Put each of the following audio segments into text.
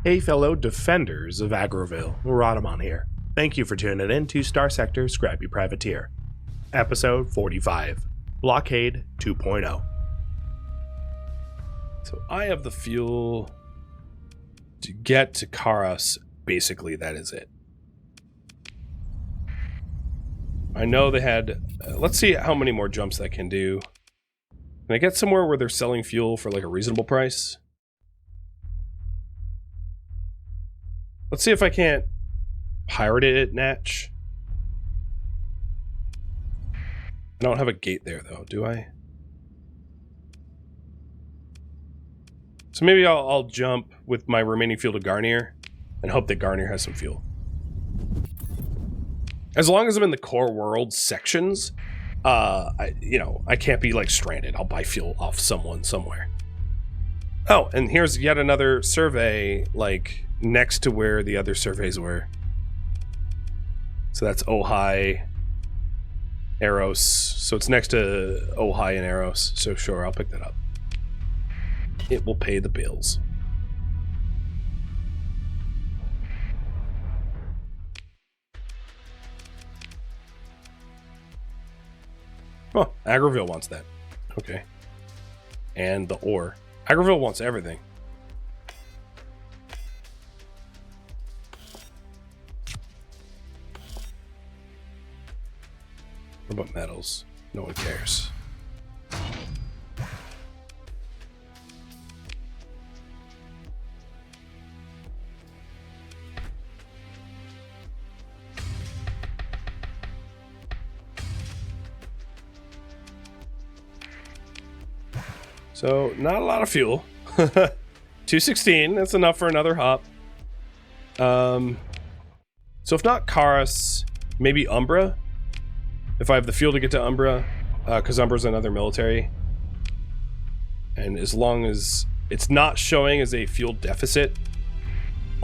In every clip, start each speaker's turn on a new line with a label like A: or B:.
A: Hey fellow defenders of Agroville, Rhadamant here. Thank you for tuning in to Starsector Scrappy Privateer. Episode 45, Blockade 2.0.
B: So I have the fuel to get to Karas. Basically, that is it. I know they had... let's see how many more jumps that can do. Can I get somewhere where they're selling fuel for like a reasonable price? Let's see if I can't pirate it at Natch. I don't have a gate there though, do I? So maybe I'll jump with my remaining fuel to Garnier and hope that Garnier has some fuel. As long as I'm in the core world sections, I can't be like stranded. I'll buy fuel off someone somewhere. Oh, and here's yet another survey, like next to where the other surveys were. So that's Ojai, Eros. So it's next to Ojai and Eros. So sure, I'll pick that up. It will pay the bills. Oh, Agroville wants that. Okay. And the ore. Agroville wants everything. What about metals? No one cares. So, not a lot of fuel. 216, that's enough for another hop. So if not Karas, maybe Umbra. If I have the fuel to get to Umbra, because Umbra's another military. And as long as it's not showing as a fuel deficit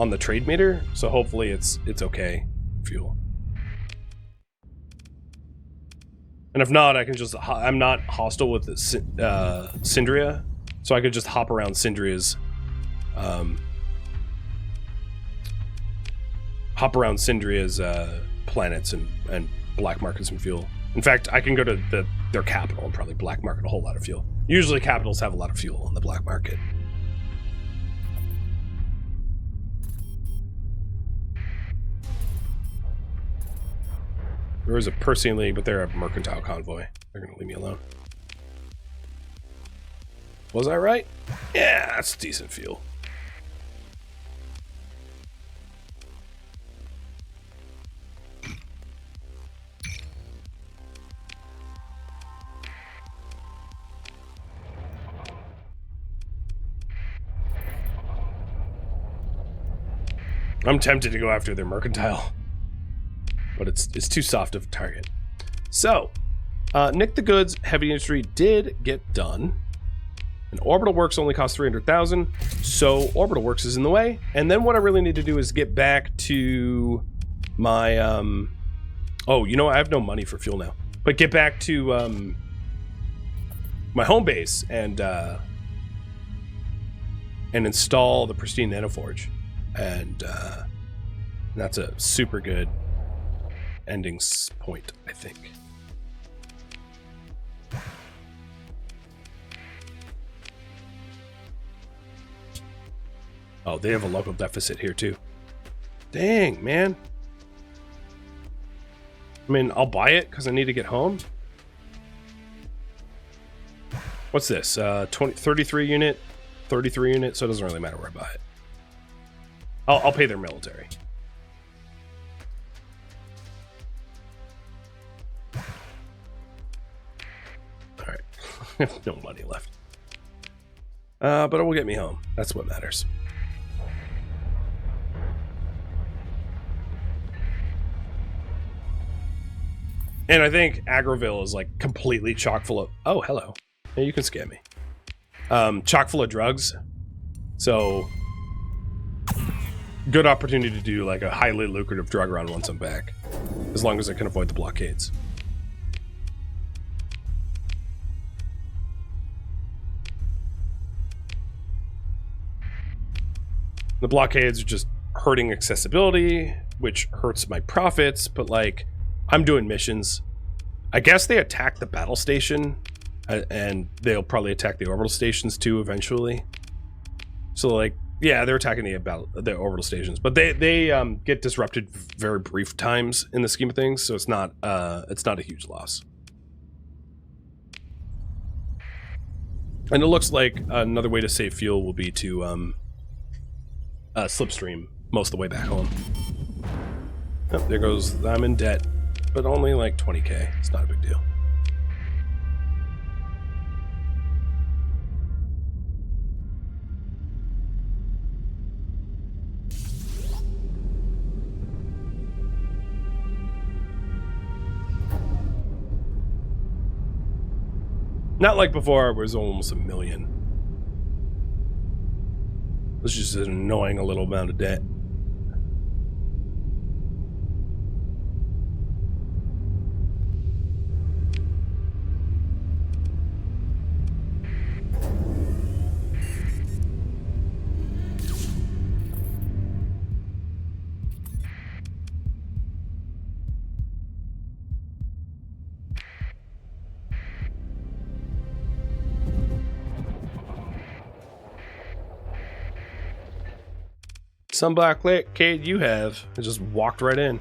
B: on the trade meter, so hopefully it's okay, fuel. And if not, I can just... I'm not hostile with Syndria, so I could just hop around Syndria's... planets and black market some fuel. In fact, I can go to their capital and probably black market a whole lot of fuel. Usually capitals have a lot of fuel on the black market. There is a Persian League, but they're a mercantile convoy. They're gonna leave me alone. Was I right? Yeah, that's decent fuel. I'm tempted to go after their mercantile, but it's too soft of a target. So, Nick the Goods heavy industry did get done. And Orbital Works only costs 300,000, so Orbital Works is in the way. And then what I really need to do is get back to my oh, you know what? I have no money for fuel now, but get back to my home base and install the pristine nanoforge. And that's a super good ending point, I think. Oh, they have a local deficit here too. Dang, man. I mean, I'll buy it because I need to get home. What's this? 33 unit, 33 unit, so it doesn't really matter where I buy it. I'll pay their military. All right, no money left. But it will get me home. That's what matters. And I think Agroville is like completely chock full of... Oh, hello. Yeah, you can scam me. Chock full of drugs. So... good opportunity to do like a highly lucrative drug run once I'm back, as long as I can avoid the blockades. The blockades are just hurting accessibility, which hurts my profits, but like, I'm doing missions. I guess they attack the battle station, and they'll probably attack the orbital stations too eventually. So like, yeah, they're attacking the orbital stations, but they get disrupted very brief times in the scheme of things, so it's not a huge loss. And it looks like another way to save fuel will be to Slipstream most of the way back home. Oh, there goes, I'm in debt, but only like 20k. It's not a big deal. Not like before, it was almost 1 million. It's just an annoying a little amount of debt. Some blockade you have. I just walked right in.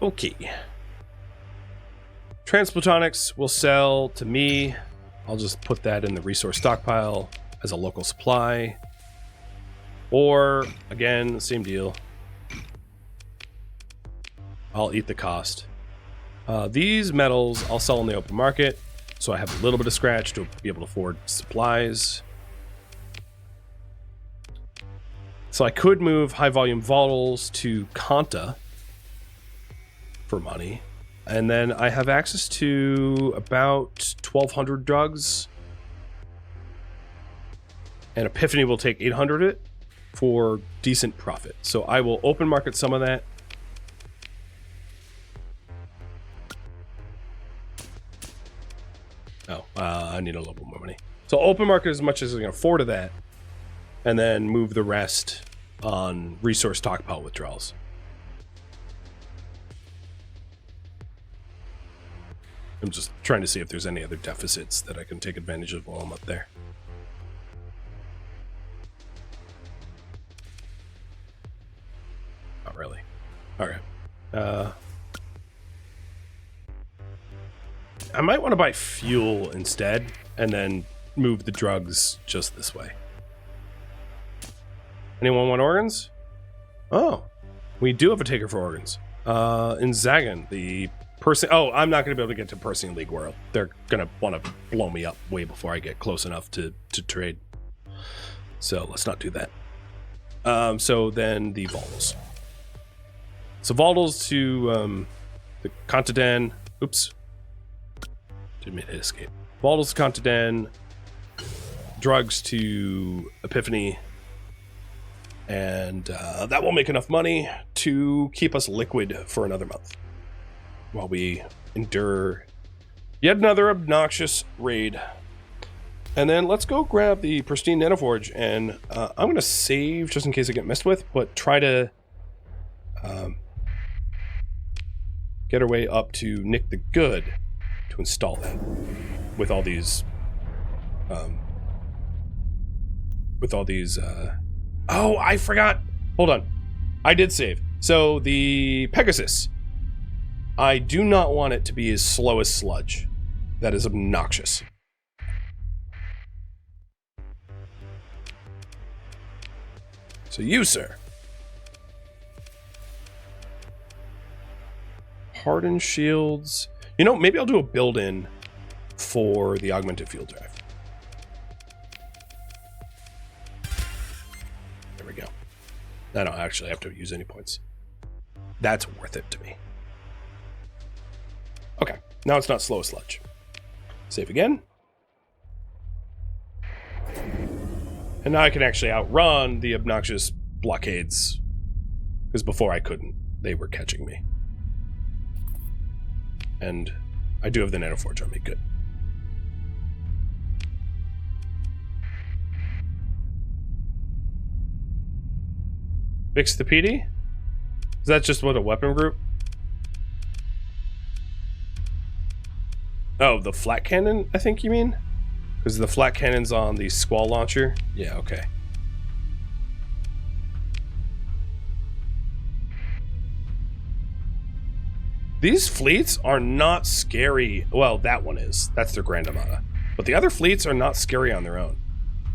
B: Okay. Transplutonics will sell to me. I'll just put that in the resource stockpile as a local supply. Or, again, same deal. I'll eat the cost. These metals I'll sell in the open market, so I have a little bit of scratch to be able to afford supplies. So I could move high volume volatiles to Kanta for money. And then I have access to about 1,200 drugs. And Epiphany will take 800 of it for decent profit. So I will open market some of that. Oh, I need a little bit more money. So open market as much as I can afford of that. And then move the rest on resource stockpile withdrawals. I'm just trying to see if there's any other deficits that I can take advantage of while I'm up there. Not really. Okay. I might want to buy fuel instead, and then move the drugs just this way. Anyone want organs? Oh, we do have a taker for organs. In Zagan, the person... Oh, I'm not going to be able to get to Persian League World. They're going to want to blow me up way before I get close enough to trade. So let's not do that. So then the Voltals. So Voltals to the Contaden. Oops. Didn't mean to hit escape. Voltals to Contaden. Drugs to Epiphany. And that will make enough money to keep us liquid for another month while we endure yet another obnoxious raid. And then let's go grab the pristine nanoforge, and I'm going to save just in case I get messed with, but try to get our way up to Nick the Good to install that with all these oh, I forgot. Hold on. I did save. So the Pegasus. I do not want it to be as slow as sludge. That is obnoxious. So you, sir. Hardened shields. You know, maybe I'll do a build-in for the augmented field drive. I don't actually have to use any points. That's worth it to me. Okay, now it's not slow as sludge. Save again. And now I can actually outrun the obnoxious blockades. Because before I couldn't. They were catching me. And I do have the nanoforge on me. Good. Fix the PD? Is that just what, a weapon group? Oh, the flat cannon, I think you mean? Because the flat cannon's on the squall launcher? Yeah, okay. These fleets are not scary. Well, that one is. That's their Grand Armada. But the other fleets are not scary on their own.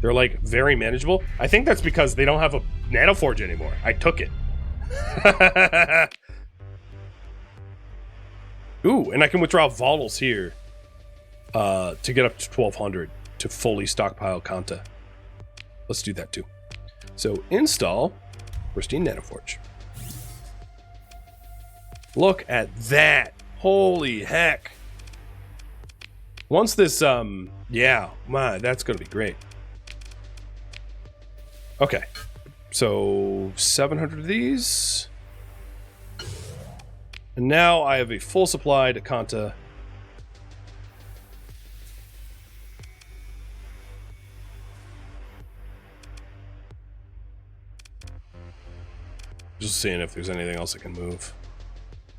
B: They're, like, very manageable. I think that's because they don't have a nanoforge anymore. I took it. Ooh, and I can withdraw Volatils here to get up to 1,200 to fully stockpile Kanta. Let's do that, too. So, install Pristine Nanoforge. Look at that. Holy heck. Once this, yeah, my, that's going to be great. Okay. So, 700 of these. And now I have a full supply to Kanta. Just seeing if there's anything else I can move.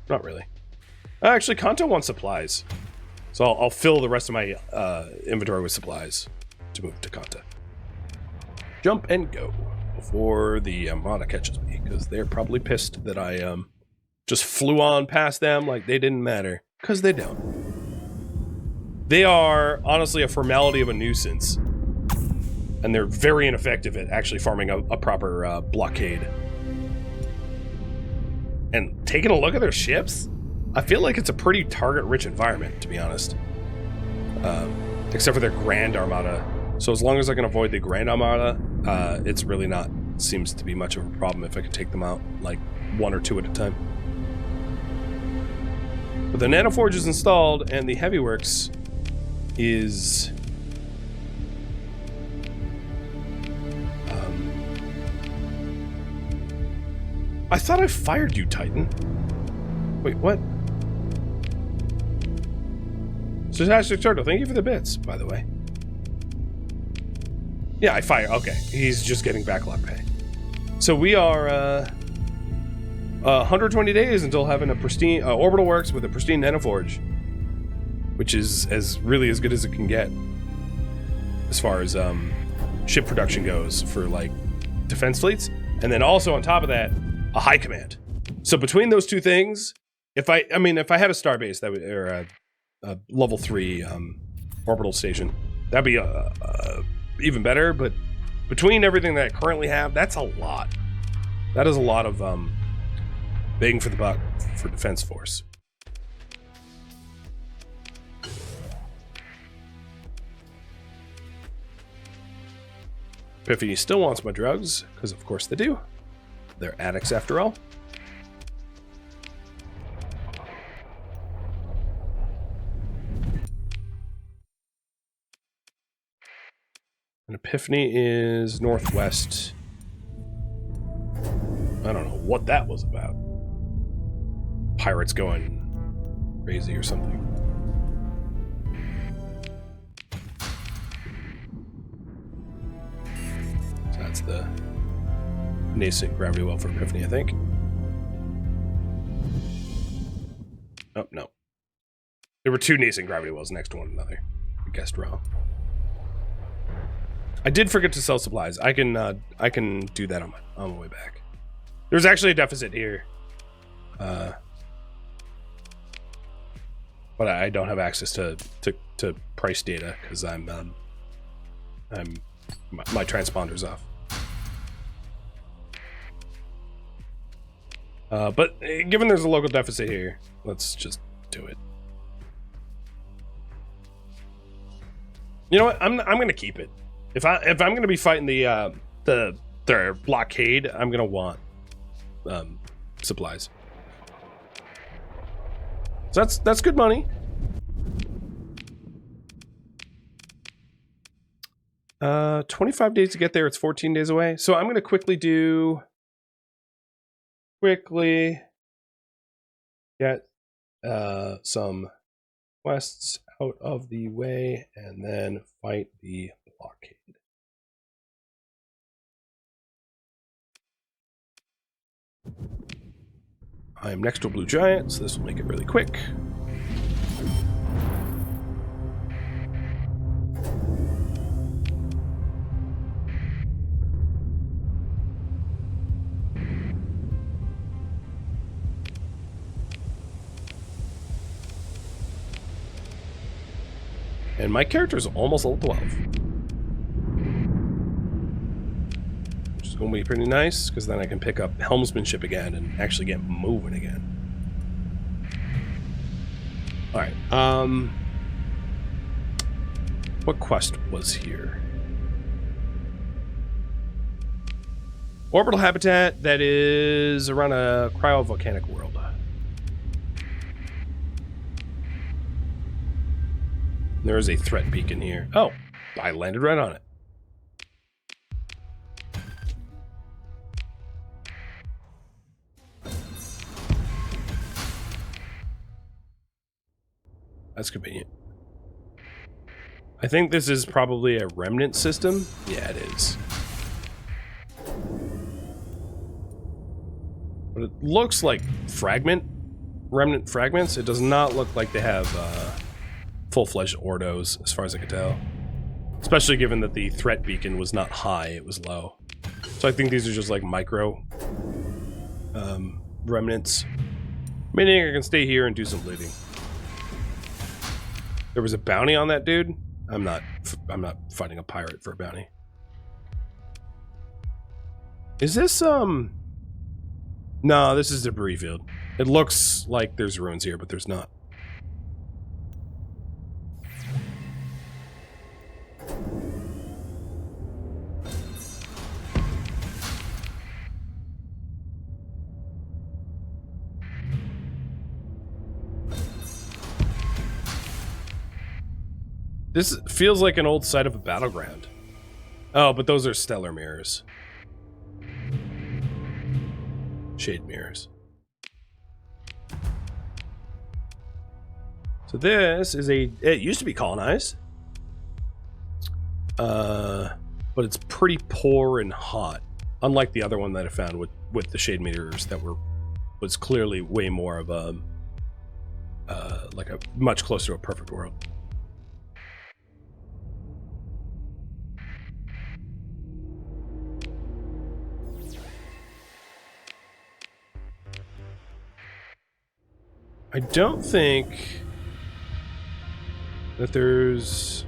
B: Not really. Actually, Kanta wants supplies. So I'll fill the rest of my inventory with supplies to move to Kanta. Jump and go before the Armada catches me, because they're probably pissed that I just flew on past them like they didn't matter, because they don't. They are honestly a formality of a nuisance, and they're very ineffective at actually farming a proper blockade. And taking a look at their ships, I feel like it's a pretty target-rich environment, to be honest. Except for their Grand Armada. So as long as I can avoid the Grand Armada, it's really not, seems to be much of a problem if I can take them out, like, 1 or 2 at a time. But the Nanoforge is installed, and the Heavy Works is... I thought I fired you, Titan. Wait, what? Starsector Turtle, thank you for the bits, by the way. Yeah, I fire. Okay, he's just getting backlog pay. So we are 120 days until having a pristine orbital works with a pristine nanoforge, which is really as good as it can get as far as ship production goes for like defense fleets, and then also on top of that, a high command. So between those two things, if I had a starbase that would, or a level 3 orbital station, that'd be even better. But between everything that I currently have, that's a lot. That is a lot of bang for the buck for Defense Force. Epiphany still wants my drugs, because of course they do. They're addicts after all. And Epiphany is northwest. I don't know what that was about. Pirates going crazy or something. So that's the nascent gravity well for Epiphany, I think. Oh, no. There were 2 nascent gravity wells next to one another. I guessed wrong. I did forget to sell supplies. I can do that on my way back. There's actually a deficit here. But I don't have access to price data because my transponder's off. But given there's a local deficit here, let's just do it. You know what? I'm gonna keep it. If I'm gonna be fighting the blockade, I'm gonna want supplies. So that's good money. 25 days to get there. It's 14 days away. So I'm gonna quickly get some quests out of the way and then fight the blockade. I am next to a blue giant, so this will make it really quick. And my character is almost level 12. Which is going to be pretty nice, because then I can pick up helmsmanship again and actually get moving again. Alright, what quest was here? Orbital habitat that is around a cryovolcanic world. There is a threat beacon here. Oh, I landed right on it. That's convenient. I think this is probably a Remnant system. Yeah, it is. But it looks like Remnant fragments. It does not look like they have full-fledged Ordos, as far as I can tell. Especially given that the threat beacon was not high, it was low. So I think these are just like micro remnants. Meaning I can stay here and do some looting. There was a bounty on that dude. I'm not fighting a pirate for a bounty. Is this no, this is debris field. It looks like there's ruins here, but there's not. This feels like an old site of a battleground. Oh, but those are stellar mirrors. Shade mirrors. So this is it used to be colonized. But it's pretty poor and hot. Unlike the other one that I found with the shade mirrors that was clearly way more of a like a much closer to a perfect world. I don't think that there's...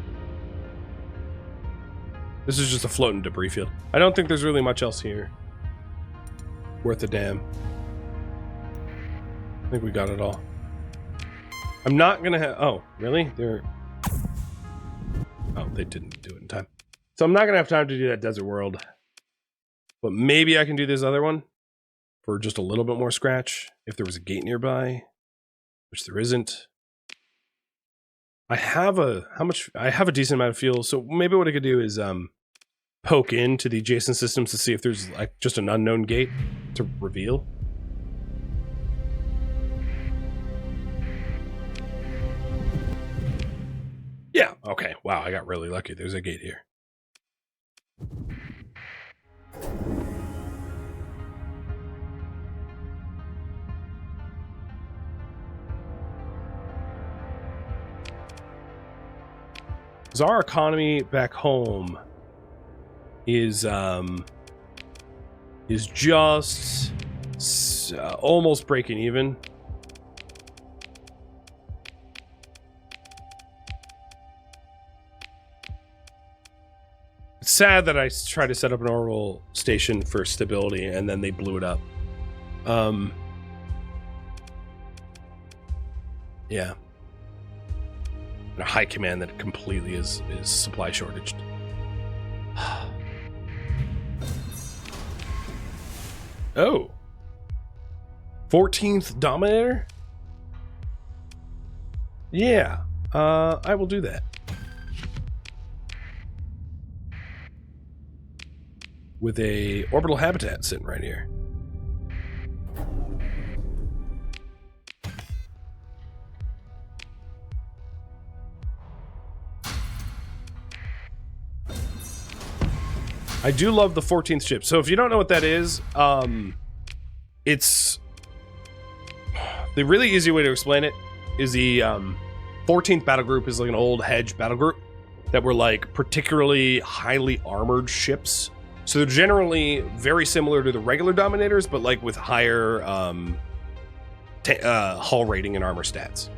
B: This is just a floating debris field. I don't think there's really much else here worth a damn. I think we got it all. I'm not gonna have... Oh, really? Oh, they didn't do it in time. So I'm not gonna have time to do that desert world. But maybe I can do this other one for just a little bit more scratch if there was a gate nearby. Which there isn't. I have a decent amount of fuel, so maybe what I could do is poke into the adjacent systems to see if there's like just an unknown gate to reveal. Yeah, okay. Wow, I got really lucky. There's a gate here. Our economy back home is just almost breaking even. It's sad that I tried to set up an orbital station for stability and then they blew it up. Yeah. A high command that completely is supply shortaged. Oh. 14th Dominator? Yeah. I will do that. With a orbital habitat sitting right here. I do love the 14th ship. So if you don't know what that is, it's The really easy way to explain it is the 14th battle group is like an old hedge battle group that were like particularly highly armored ships. So they're generally very similar to the regular Dominators, but like with higher hull rating and armor stats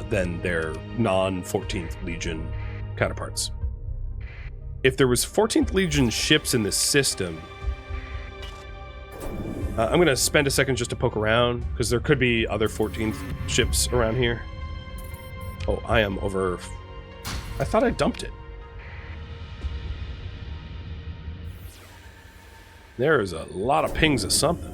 B: than their non-14th Legion counterparts. If there was 14th Legion ships in this system, I'm going to spend a second just to poke around, because there could be other 14th ships around here. Oh, I am over... I thought I dumped it. There is a lot of pings of something.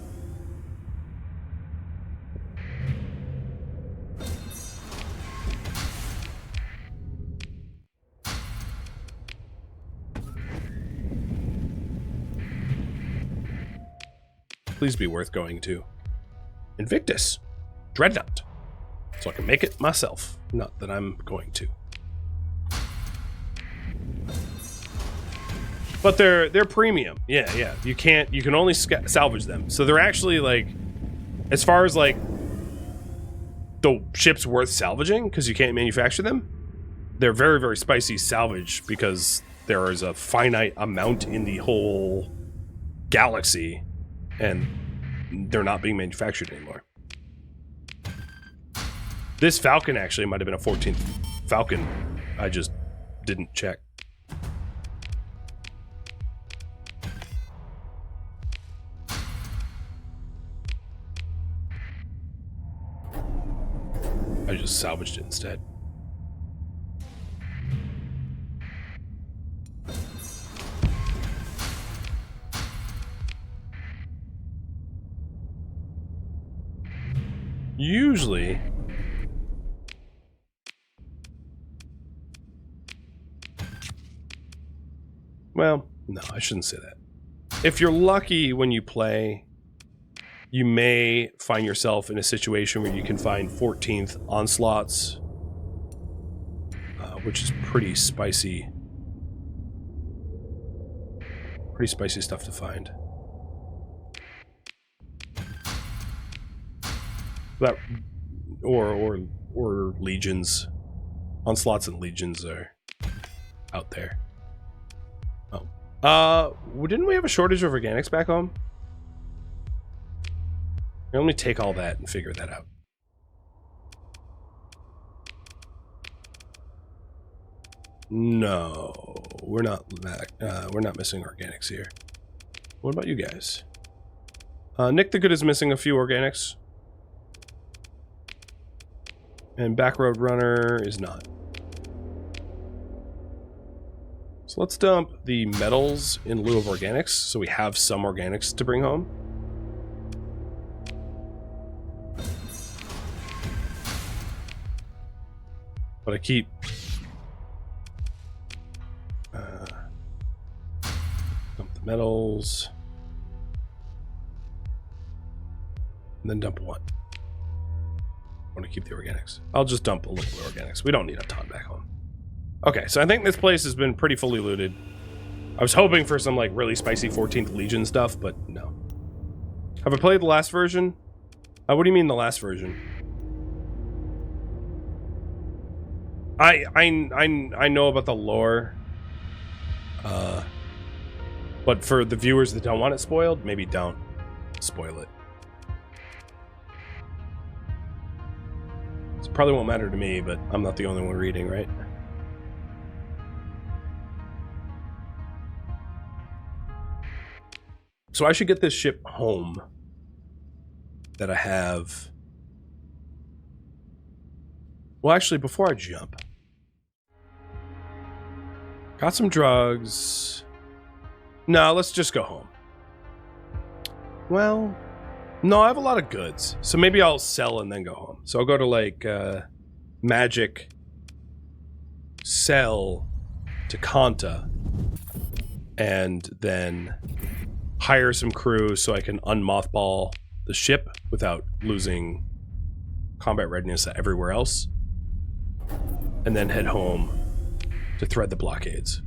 B: Please be worth going to. Invictus. Dreadnought. So I can make it myself. Not that I'm going to. But they're premium. Yeah. You can only salvage them. So they're actually like, as far as like the ships worth salvaging, because you can't manufacture them, they're very, very spicy salvage because there is a finite amount in the whole galaxy and they're not being manufactured anymore. This Falcon actually might have been a 14th Falcon. I just didn't check. I just salvaged it instead. Usually, well, no, I shouldn't say that. If you're lucky when you play, you may find yourself in a situation where you can find 14th onslaughts, which is pretty spicy stuff to find. That or legions, onslaughts and legions are out there. Oh, didn't we have a shortage of organics back home? Let me take all that and figure that out. No, we're not missing organics here. What about you guys? Nick the Good is missing a few organics. And Backroad Runner is not. So let's dump the metals in lieu of organics, so we have some organics to bring home. But I keep... dump the metals. And then dump what? I want to keep the organics. I'll just dump a little bit of organics. We don't need a ton back home. Okay, so I think this place has been pretty fully looted. I was hoping for some like really spicy 14th Legion stuff, but no. Have I played the last version? What do you mean the last version? I know about the lore. But for the viewers that don't want it spoiled, maybe don't spoil it. It probably won't matter to me, but I'm not the only one reading, right? So I should get this ship home that I have. Well, actually, before I jump, got some drugs. No, let's just go home. Well, no, I have a lot of goods, so maybe I'll sell and then go home. So I'll go to like magic, sell to Kanta, and then hire some crew so I can unmothball the ship without losing combat readiness everywhere else, and then head home to thread the blockades.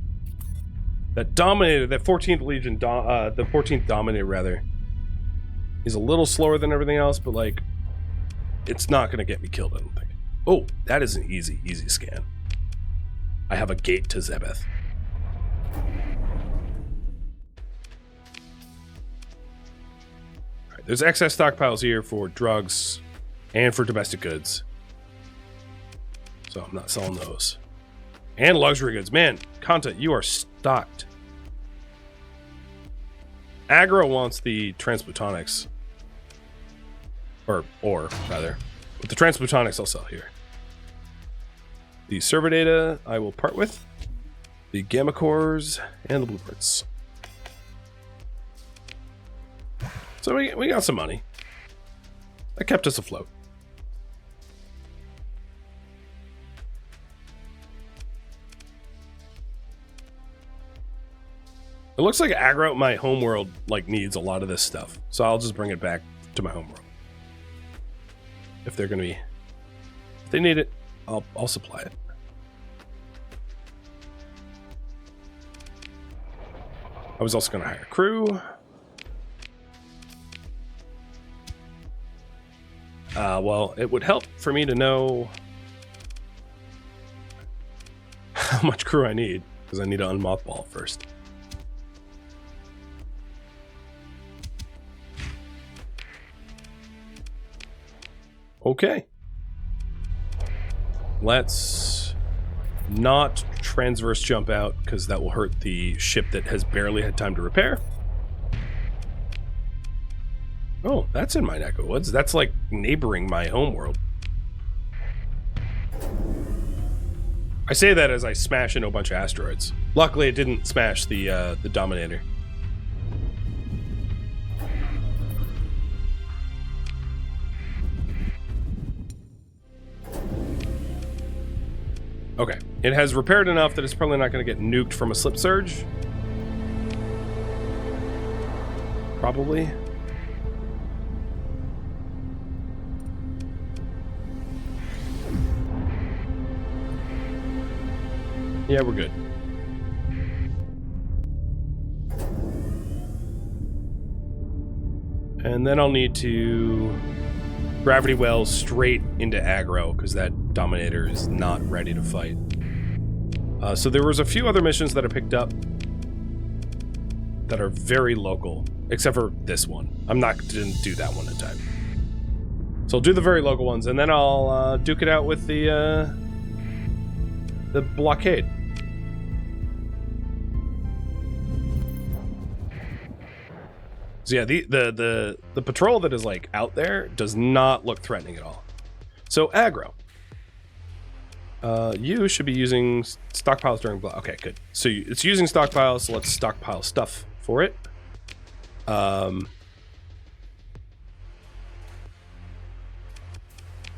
B: That Dominator, that 14th Legion, the 14th Dominator rather, is a little slower than everything else, but like it's not going to get me killed, I don't think. Oh, that is an easy scan. I have a gate to Zebeth. All right, there's excess stockpiles here for drugs and for domestic goods. So I'm not selling those. And luxury goods. Man, Kanta, you are stocked. Aggro wants the transplutonics. Or rather. But the transplutonics I'll sell here. The server data I will part with. The gamma cores and the blueprints. So we got some money. That kept us afloat. It looks like aggro, my homeworld, like, needs a lot of this stuff. So I'll just bring it back to my homeworld. If they're gonna be, if they need it, I'll supply it. I was also gonna hire a crew. Well, it would help for me to know how much crew I need, because I need to unmothball first. Okay. Let's not transverse jump out, because that will hurt the ship that has barely had time to repair. Oh, that's in my neck of woods. That's like neighboring my homeworld. I say that as I smash into a bunch of asteroids. Luckily, it didn't smash the Dominator. Okay, it has repaired enough that it's probably not going to get nuked from a slip surge. Probably. Yeah, we're good. And then I'll need to gravity well straight into aggro, because that Dominator is not ready to fight. So there was a few other missions that I picked up that are very local, except for this one. Didn't do that one in time. So I'll do the very local ones, and then I'll duke it out with the blockade. So yeah, the patrol that is like out there does not look threatening at all. So aggro. You should be using stockpiles during okay, good. So it's using stockpiles, so let's stockpile stuff for it. I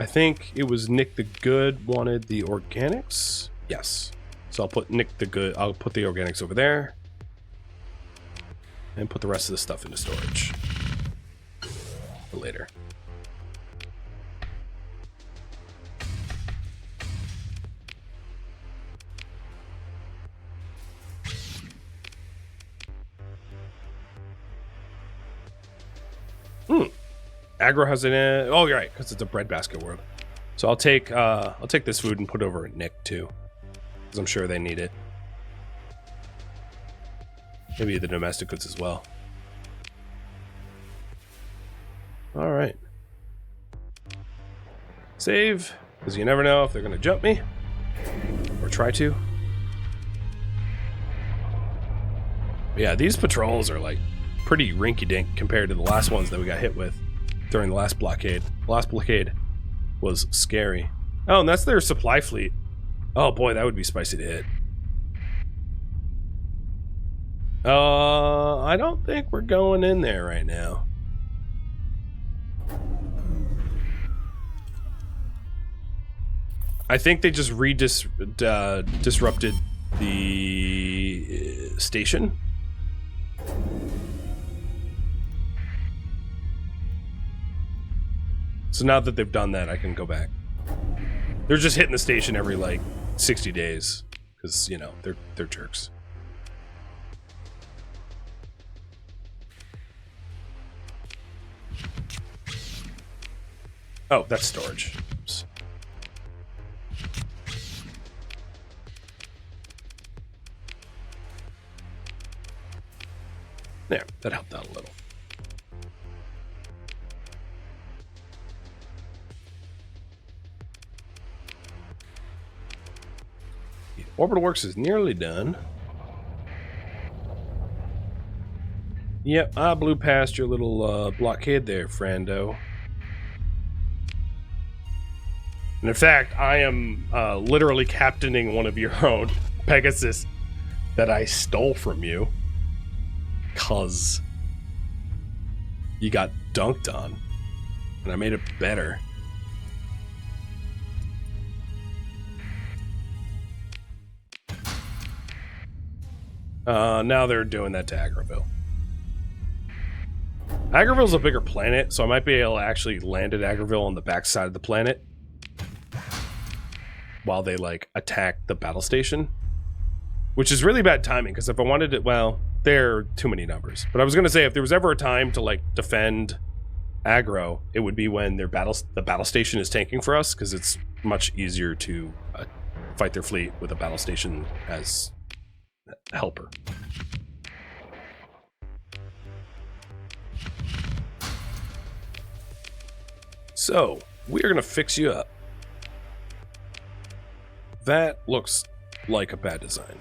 B: think it was Nick the Good wanted the organics. Yes. So I'll put Nick the Good, I'll put the organics over there. And put the rest of the stuff into storage for later. Aggro has an oh, you're right, because it's a breadbasket world. So I'll take this food and put it over at Nick too, because I'm sure they need it. Maybe the domestic goods as well. All right. Save, because you never know if they're going to jump me or try to. But yeah, these patrols are like pretty rinky-dink compared to the last ones that we got hit with during the last blockade. The last blockade was scary. Oh, and that's their supply fleet. Oh boy, that would be spicy to hit. I don't think we're going in there right now. I think they just disrupted the station. So now that they've done that, I can go back. They're just hitting the station every like 60 days because, you know, they're jerks. Oh, that's storage. Oops. There, that helped out a little. The orbital works is nearly done. Yep, I blew past your little blockade there, friendo. And in fact, I am literally captaining one of your own Pegasus that I stole from you. 'Cause you got dunked on. And I made it better. Now they're doing that to Agroville. Agroville's a bigger planet, so I might be able to actually land at Agroville on the backside of the planet while they, like, attack the battle station. Which is really bad timing, because if I wanted to, well, there are too many numbers. But I was going to say, if there was ever a time to, like, defend aggro, it would be when the battle station is tanking for us, because it's much easier to fight their fleet with a battle station as a helper. So, we're going to fix you up. That looks like a bad design.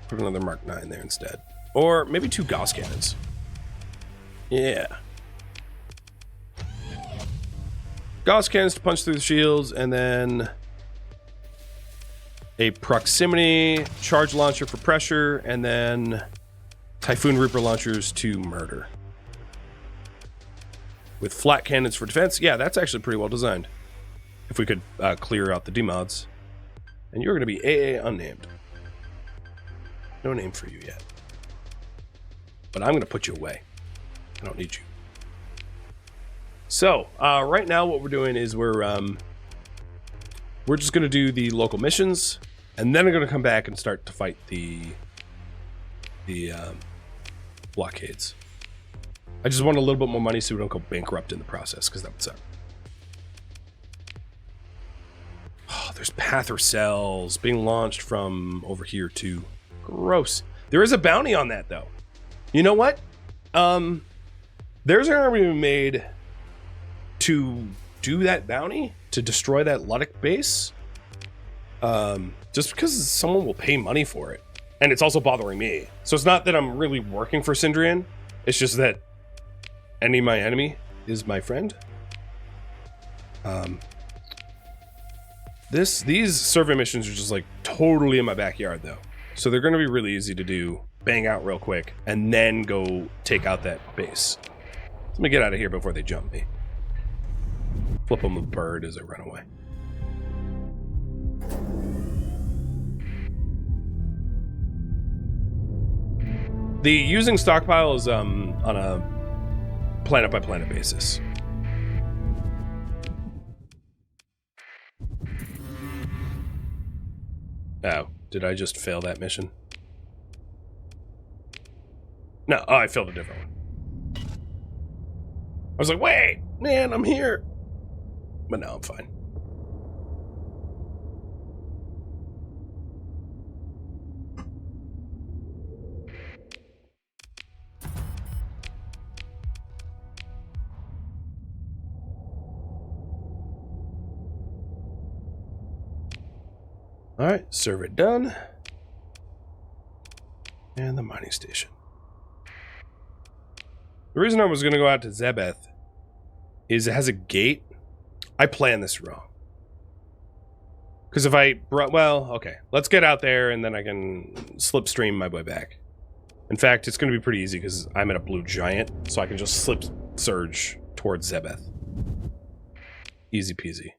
B: Put another Mark 9 there instead. Or maybe 2 Gauss cannons. Yeah. Gauss cannons to punch through the shields, and then a proximity charge launcher for pressure, and then Typhoon Reaper launchers to murder. With flat cannons for defense. Yeah, that's actually pretty well designed. If we could clear out the demods. And you're going to be AA unnamed. No name for you yet. But I'm going to put you away. I don't need you. So, right now what we're doing is we're just going to do the local missions, and then I'm going to come back and start to fight the blockades. I just want a little bit more money so we don't go bankrupt in the process, because that would suck. Oh, there's Pather cells being launched from over here too. Gross. There is a bounty on that though. You know what? There's an army made to do that bounty, to destroy that Ludic base. Just because someone will pay money for it. And it's also bothering me. So it's not that I'm really working for Sindrian. It's just that my enemy is my friend. These survey missions are just like totally in my backyard though. So they're going to be really easy to do, bang out real quick, and then go take out that base. Let me get out of here before they jump me. Flip them a bird as I run away. The using stockpile is on a planet by planet basis. Oh, did I just fail that mission? No, oh, I failed a different one. I was like, wait, man, I'm here. But no, I'm fine. All right, survey done. And the mining station. The reason I was going to go out to Zebeth is it has a gate. I planned this wrong. Because if I brought... Well, okay. Let's get out there and then I can slipstream my way back. In fact, it's going to be pretty easy because I'm in a blue giant. So I can just slip surge towards Zebeth. Easy peasy.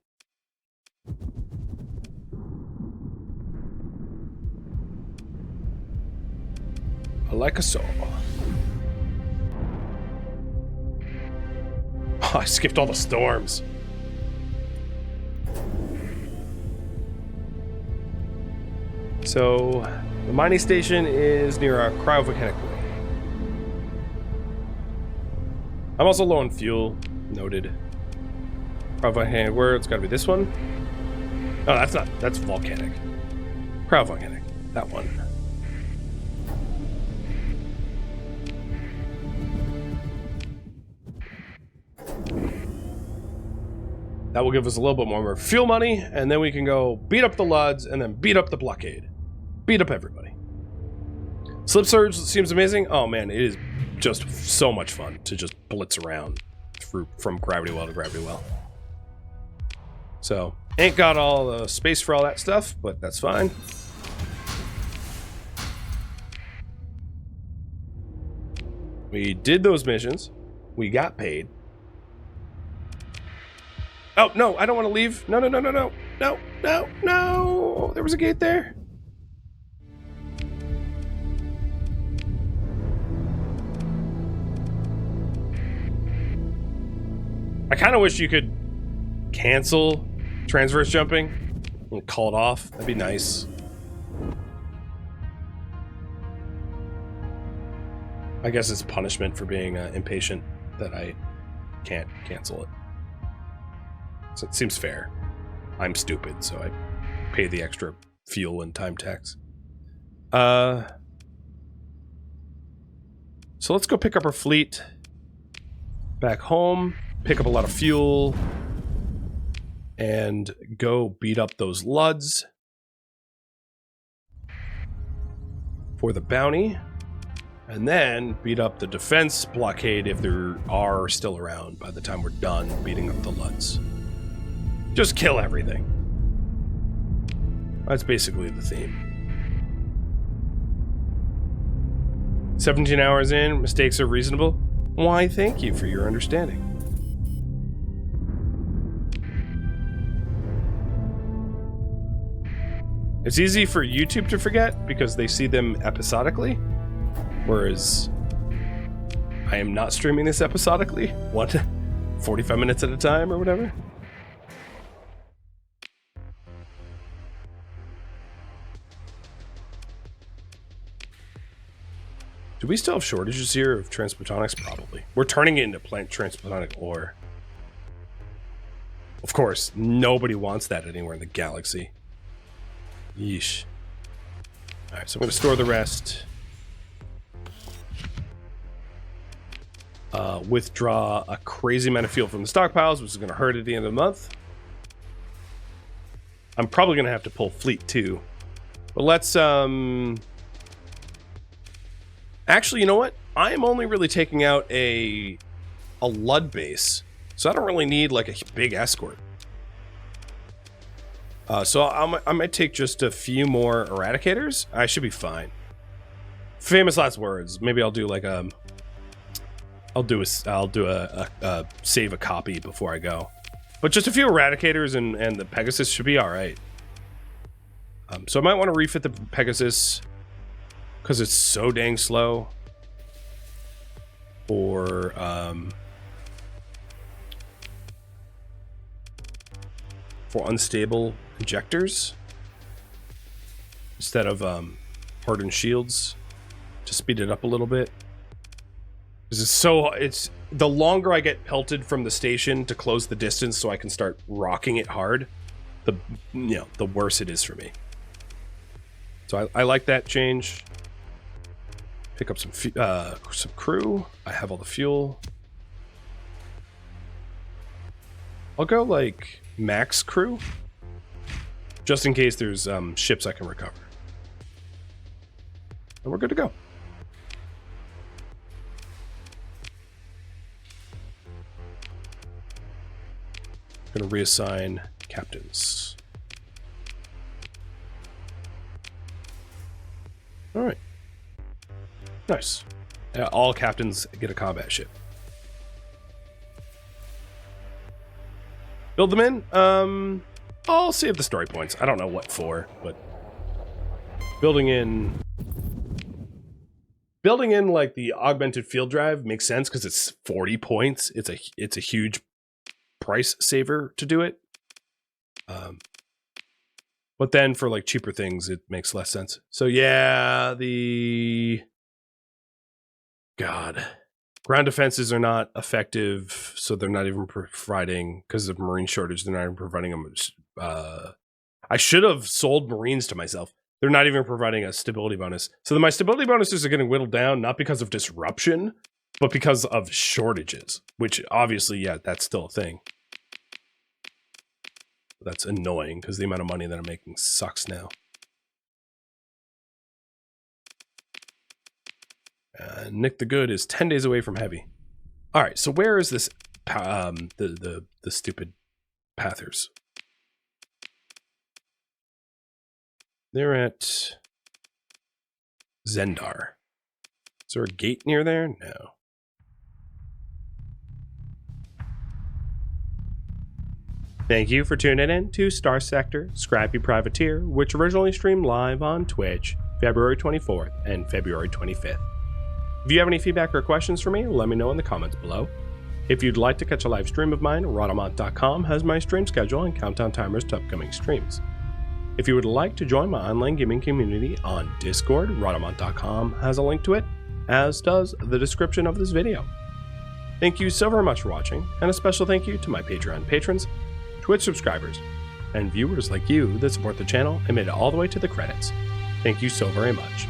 B: I like a saw. Oh, I skipped all the storms. So, the mining station is near a cryovolcanic way. I'm also low on fuel, Noted. Cryovolcanic where? It's gotta be this one. Oh, that's not. That's volcanic. Cryovolcanic. That one. That will give us a little bit more fuel money, and then we can go beat up the Luds, and then beat up the Blockade. Beat up everybody. Slip Surge seems amazing. Oh man, it is just so much fun to just blitz around from Gravity Well to Gravity Well. So, ain't got all the space for all that stuff, but that's fine. We did those missions. We got paid. Oh, no, I don't want to leave. No, no, no, no, no. No, no, no. There was a gate there. I kind of wish you could cancel transverse jumping and call it off. That'd be nice. I guess it's punishment for being impatient that I can't cancel it. So it seems fair. I'm stupid, so I pay the extra fuel and time tax. So let's go pick up our fleet back home, pick up a lot of fuel, and go beat up those Luds for the bounty, and then beat up the defense blockade if there are still around by the time we're done beating up the Luds. Just kill everything. That's basically the theme. 17 hours in, mistakes are reasonable. Why, thank you for your understanding. It's easy for YouTube to forget because they see them episodically, whereas I am not streaming this episodically. What? 45 minutes at a time or whatever? Do we still have shortages here of transplutonics? Probably. We're turning it into plant transplutonic ore. Of course, nobody wants that anywhere in the galaxy. Yeesh. Alright, so I'm going to store the rest. Withdraw a crazy amount of fuel from the stockpiles, which is going to hurt at the end of the month. I'm probably going to have to pull fleet too. But let's... Actually, you know what? I am only really taking out a Lud base, so I don't really need like a big escort. So I might take just a few more eradicators. I should be fine. Famous last words. Maybe I'll do like I'll do a save a copy before I go. But just a few eradicators and the Pegasus should be all right. So I might want to refit the Pegasus because it's so dang slow. Or for unstable injectors instead of hardened shields to speed it up a little bit. It's the longer I get pelted from the station to close the distance so I can start rocking it hard, the worse it is for me. So I like that change. Pick up some crew. I have all the fuel. I'll go like max crew, just in case there's ships I can recover. And we're good to go. Gonna reassign captains. All right. Nice. All captains get a combat ship. Build them in. I'll save the story points. I don't know what for, but building in like the augmented field drive makes sense because it's 40 points. It's a huge price saver to do it. But then for like cheaper things, it makes less sense. So yeah, Ground defenses are not effective, so they're not even providing, because of Marine shortage, they're not even providing them. I should have sold Marines to myself. They're not even providing a stability bonus. So my stability bonuses are getting whittled down, not because of disruption, but because of shortages, which obviously, yeah, that's still a thing. That's annoying, because the amount of money that I'm making sucks now. Nick the Good is 10 days away from heavy. All right, so where is this the stupid Pathers? They're at Zendar. Is there a gate near there? No.
A: Thank you for tuning in to Starsector Scrappy Privateer, which originally streamed live on Twitch February 24th and February 25th. If you have any feedback or questions for me, let me know in the comments below. If you'd like to catch a live stream of mine, Rhadamant.com has my stream schedule and countdown timers to upcoming streams. If you would like to join my online gaming community on Discord, Rhadamant.com has a link to it, as does the description of this video. Thank you so very much for watching, and a special thank you to my Patreon patrons, Twitch subscribers, and viewers like you that support the channel and made it all the way to the credits. Thank you so very much.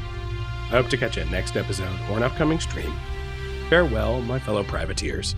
A: I hope to catch you next episode or an upcoming stream. Farewell, my fellow privateers.